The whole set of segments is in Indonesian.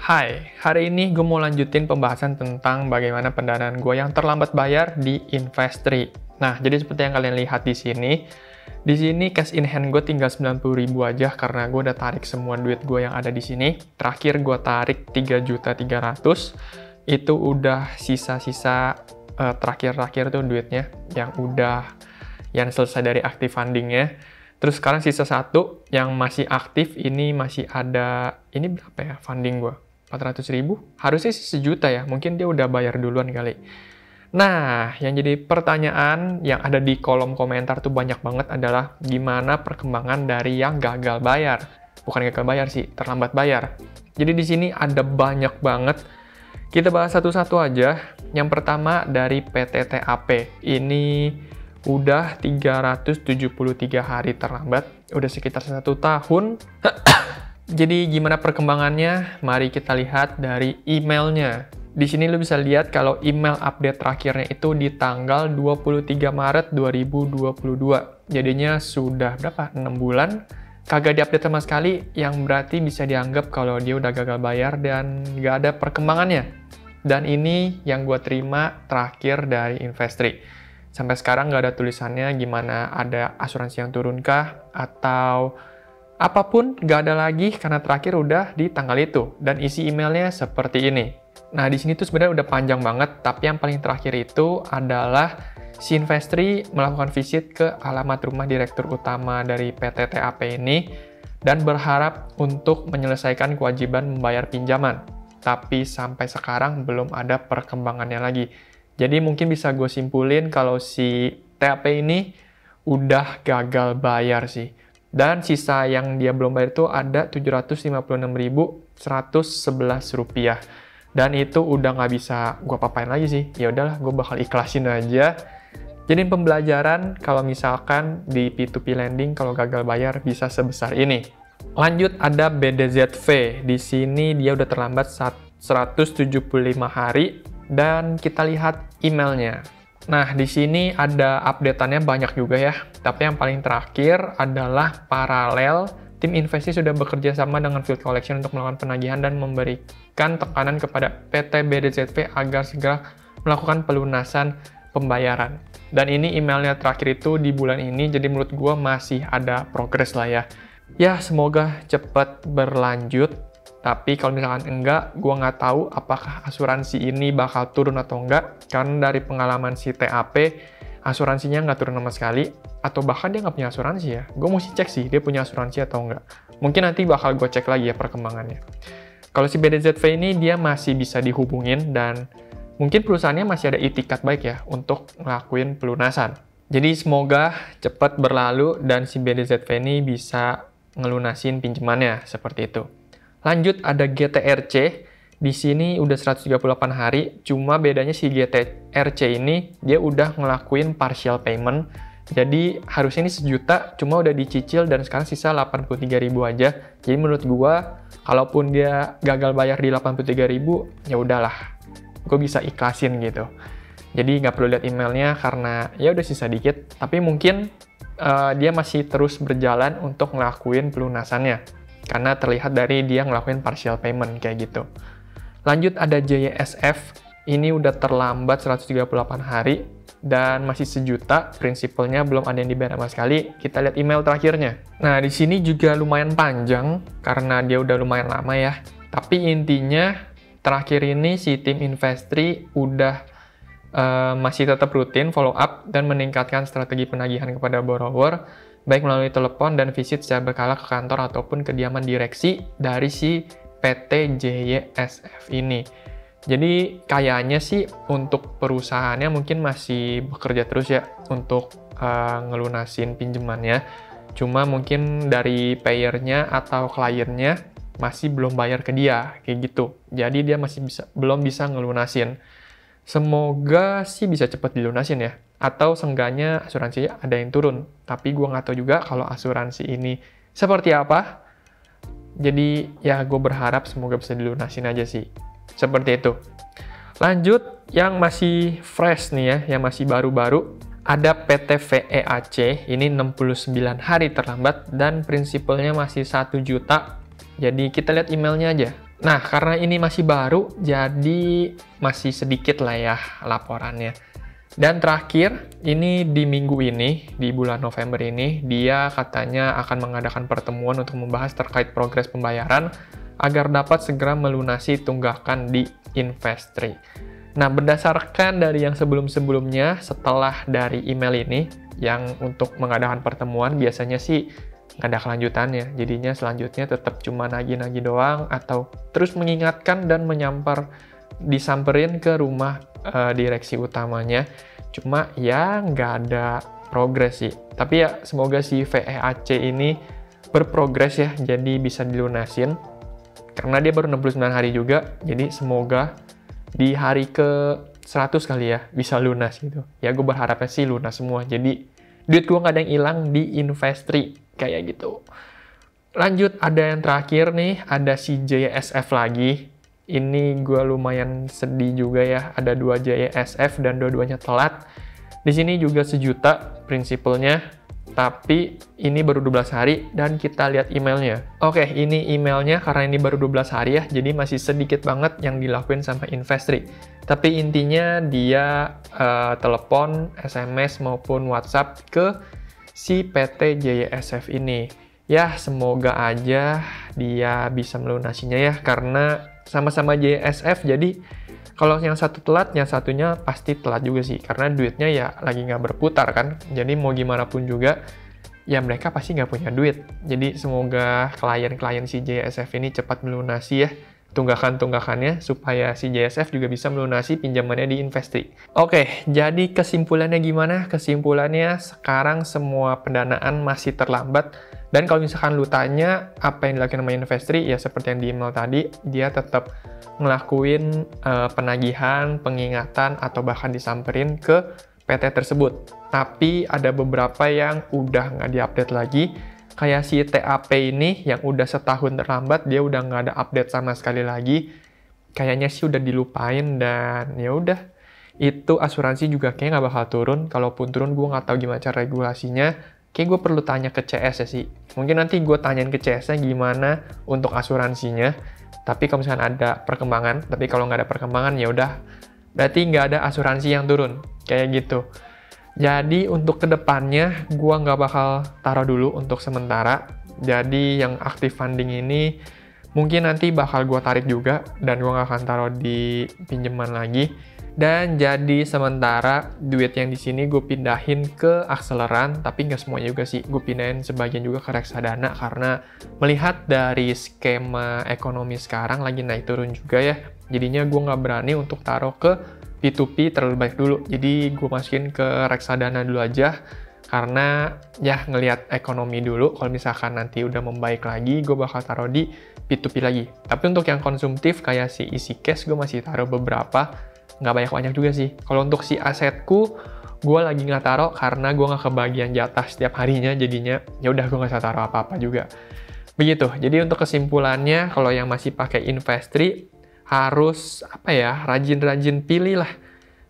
Hai, hari ini gue mau lanjutin pembahasan tentang bagaimana pendanaan gue yang terlambat bayar di Investree. Nah, jadi seperti yang kalian lihat di sini cash in hand gue tinggal 90.000 aja karena gue udah tarik semua duit gue yang ada di sini. Terakhir gue tarik 3.300.000, itu udah sisa-sisa terakhir-terakhir tuh duitnya yang selesai dari active fundingnya. Terus sekarang sisa satu yang masih aktif, ini masih ada, ini berapa ya funding gue? 400.000? Harusnya sih 1 juta ya, mungkin dia udah bayar duluan kali. Nah, yang jadi pertanyaan yang ada di kolom komentar tuh banyak banget adalah gimana perkembangan dari yang gagal bayar. Bukan gagal bayar sih, terlambat bayar. Jadi di sini ada banyak banget. Kita bahas satu-satu aja. Yang pertama dari PT TAP. Ini udah 373 hari terlambat, udah sekitar 1 tahun. Jadi gimana perkembangannya? Mari kita lihat dari emailnya. Di sini lo bisa lihat kalau email update terakhirnya itu di tanggal 23 Maret 2022. Jadinya sudah berapa? 6 bulan. Kagak diupdate sama sekali, yang berarti bisa dianggap kalau dia udah gagal bayar dan nggak ada perkembangannya. Dan ini yang gue terima terakhir dari Investree. Sampai sekarang nggak ada tulisannya gimana ada asuransi yang turunkah atau apapun, nggak ada lagi karena terakhir udah di tanggal itu. Dan isi emailnya seperti ini. Nah, di sini tuh sebenarnya udah panjang banget, tapi yang paling terakhir itu adalah si Investree melakukan visit ke alamat rumah direktur utama dari PT TAP ini dan berharap untuk menyelesaikan kewajiban membayar pinjaman. Tapi sampai sekarang belum ada perkembangannya lagi. Jadi mungkin bisa gue simpulin kalau si TAP ini udah gagal bayar sih. Dan sisa yang dia belum bayar itu ada Rp756.111. Dan itu udah nggak bisa gue papain lagi sih. Ya udahlah, gue bakal ikhlasin aja. Jadi pembelajaran kalau misalkan di P2P lending kalau gagal bayar bisa sebesar ini. Lanjut ada BDZV. Di sini dia udah terlambat 175 hari. Dan kita lihat emailnya. Nah, di sini ada update-annya banyak juga ya. Tapi yang paling terakhir adalah paralel. Tim Investree sudah bekerja sama dengan Field Collection untuk melakukan penagihan dan memberikan tekanan kepada PT BDZV agar segera melakukan pelunasan pembayaran. Dan ini emailnya terakhir itu di bulan ini, jadi menurut gue masih ada progres lah ya. Ya, semoga cepat berlanjut. Tapi kalau misalkan enggak, gue nggak tahu apakah asuransi ini bakal turun atau enggak. Karena dari pengalaman si TAP, asuransinya nggak turun sama sekali. Atau bahkan dia nggak punya asuransi ya. Gue mesti cek sih, dia punya asuransi atau enggak. Mungkin nanti bakal gue cek lagi ya perkembangannya. Kalau si BDZV ini, dia masih bisa dihubungin dan mungkin perusahaannya masih ada itikat baik ya untuk ngelakuin pelunasan. Jadi semoga cepat berlalu dan si BDZV ini bisa ngelunasin pinjamannya seperti itu. Lanjut ada GTRC, di sini udah 138 hari, cuma bedanya si GTRC ini dia udah ngelakuin partial payment, jadi harusnya ini 1 juta, cuma udah dicicil dan sekarang sisa 83.000 aja. Jadi menurut gua, kalaupun dia gagal bayar di 83.000, ya udahlah, gue bisa ikhlasin gitu. Jadi nggak perlu lihat emailnya karena ya udah sisa dikit, tapi mungkin dia masih terus berjalan untuk ngelakuin pelunasannya. Karena terlihat dari dia ngelakuin partial payment kayak gitu. Lanjut ada JSF, ini udah terlambat 138 hari dan masih 1 juta, prinsipalnya belum ada yang dibayar sama sekali. Kita lihat email terakhirnya. Nah, di sini juga lumayan panjang karena dia udah lumayan lama ya. Tapi intinya terakhir ini si tim Investree udah masih tetap rutin follow up dan meningkatkan strategi penagihan kepada borrower baik melalui telepon dan visit secara berkala ke kantor ataupun kediaman direksi dari si PT JSF ini. Jadi kayaknya sih untuk perusahaannya mungkin masih bekerja terus ya untuk ngelunasin pinjamannya. Cuma mungkin dari payernya atau kliennya masih belum bayar ke dia, kayak gitu. Jadi dia masih belum bisa ngelunasin. Semoga sih bisa cepat dilunasin ya. Atau seenggaknya asuransi ada yang turun. Tapi gue nggak tahu juga kalau asuransi ini seperti apa. Jadi ya gue berharap semoga bisa dilunasin aja sih. Seperti itu. Lanjut, yang masih fresh nih ya, yang masih baru-baru. Ada PT VEAC, ini 69 hari terlambat dan prinsipalnya masih 1 juta. Jadi kita lihat emailnya aja. Nah, karena ini masih baru, jadi masih sedikit lah ya laporannya. Dan terakhir, ini di minggu ini, di bulan November ini, dia katanya akan mengadakan pertemuan untuk membahas terkait progres pembayaran agar dapat segera melunasi tunggakan di Investri. Nah, berdasarkan dari yang sebelum-sebelumnya, setelah dari email ini, yang untuk mengadakan pertemuan, biasanya sih nggak ada kelanjutannya. Jadinya selanjutnya tetap cuma nagih-nagih doang, atau terus mengingatkan dan disamperin ke rumah direksi utamanya. Cuma ya nggak ada progres sih. Tapi ya semoga si VEAC ini berprogres ya, jadi bisa dilunasin. Karena dia baru 69 hari juga, jadi semoga di hari ke 100 kali ya bisa lunas gitu. Ya gue berharapnya sih lunas semua. Jadi duit gue nggak ada yang hilang di Investri kayak gitu. Lanjut, ada yang terakhir nih, ada si JSF lagi. Ini gue lumayan sedih juga ya, ada 2 JSF dan dua-duanya telat. Di sini juga 1 juta prinsipalnya, tapi ini baru 12 hari dan kita lihat emailnya. Oke, ini emailnya karena ini baru 12 hari ya, jadi masih sedikit banget yang dilakuin sama Investri. Tapi intinya dia telepon, SMS maupun WhatsApp ke si PT JSF ini. Ya, semoga aja dia bisa melunasinya ya, karena sama-sama JSF, jadi kalau yang satu telat, yang satunya pasti telat juga sih, karena duitnya ya lagi nggak berputar kan, jadi mau gimana pun juga, ya mereka pasti nggak punya duit. Jadi semoga klien-klien si JSF ini cepat melunasi ya tunggakan-tunggakannya, supaya si JSF juga bisa melunasi pinjamannya di Investri. Oke, jadi kesimpulannya gimana? Kesimpulannya sekarang semua pendanaan masih terlambat. Dan kalau misalkan lu tanya apa yang dilakukan sama Investri, ya seperti yang di email tadi, dia tetap ngelakuin penagihan, pengingatan, atau bahkan disamperin ke PT tersebut. Tapi ada beberapa yang udah nggak diupdate lagi, kayak si TAP ini yang udah setahun terlambat, dia udah nggak ada update sama sekali lagi. Kayaknya sih udah dilupain dan ya udah. Itu asuransi juga kayaknya nggak bakal turun. Kalaupun turun, gue nggak tahu gimana cara regulasinya. Kayak gue perlu tanya ke CS ya sih. Mungkin nanti gue tanyain ke CS-nya gimana untuk asuransinya. Tapi kalau misalkan ada perkembangan, tapi kalau nggak ada perkembangan ya udah, berarti nggak ada asuransi yang turun. Kayak gitu. Jadi untuk kedepannya, gue nggak bakal taruh dulu untuk sementara. Jadi yang active funding ini mungkin nanti bakal gue tarik juga, dan gue nggak akan taruh di pinjaman lagi. Dan jadi sementara duit yang di sini gue pindahin ke akseleran, tapi nggak semuanya juga sih. Gue pindahin sebagian juga ke reksadana karena melihat dari skema ekonomi sekarang lagi naik turun juga ya. Jadinya gue nggak berani untuk taruh ke P2P terlalu banyak dulu. Jadi gue masukin ke reksadana dulu aja karena ya ngelihat ekonomi dulu. Kalau misalkan nanti udah membaik lagi, gue bakal taruh di P2P lagi. Tapi untuk yang konsumtif kayak si isi cash, gue masih taruh beberapa. Nggak banyak-banyak juga sih. Kalau untuk si asetku, gue lagi nggak taruh karena gue nggak kebagian jatah setiap harinya, jadinya ya udah gue nggak usah taruh apa-apa juga. Begitu. Jadi untuk kesimpulannya, kalau yang masih pakai Investri, harus apa ya, rajin-rajin pilih lah.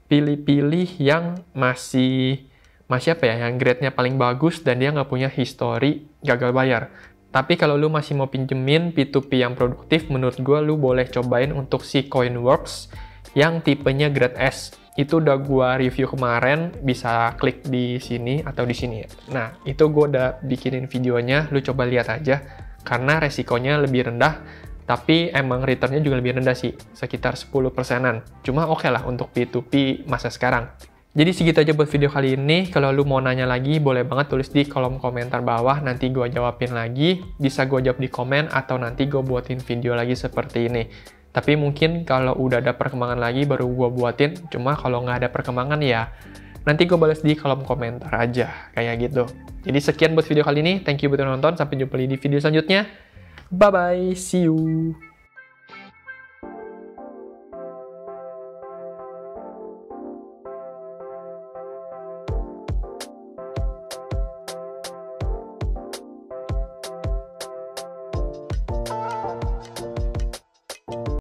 Pilih-pilih yang masih apa ya, yang grade-nya paling bagus dan dia nggak punya histori gagal bayar. Tapi kalau lu masih mau pinjemin P2P yang produktif, menurut gue lu boleh cobain untuk si Coinworks yang tipenya grade S. Itu udah gua review kemarin, bisa klik di sini atau di sini ya. Nah, itu gua udah bikinin videonya, lu coba lihat aja. Karena resikonya lebih rendah, tapi emang returnnya juga lebih rendah sih, sekitar 10%-an. Cuma oke lah untuk P2P masa sekarang. Jadi segitu aja buat video kali ini. Kalau lu mau nanya lagi, boleh banget tulis di kolom komentar bawah, nanti gua jawabin lagi. Bisa gua jawab di komen, atau nanti gua buatin video lagi seperti ini. Tapi mungkin kalau udah ada perkembangan lagi baru gue buatin. Cuma kalau nggak ada perkembangan ya nanti gue balas di kolom komentar aja. Kayak gitu. Jadi sekian buat video kali ini. Thank you buat nonton. Sampai jumpa di video selanjutnya. Bye-bye. See you.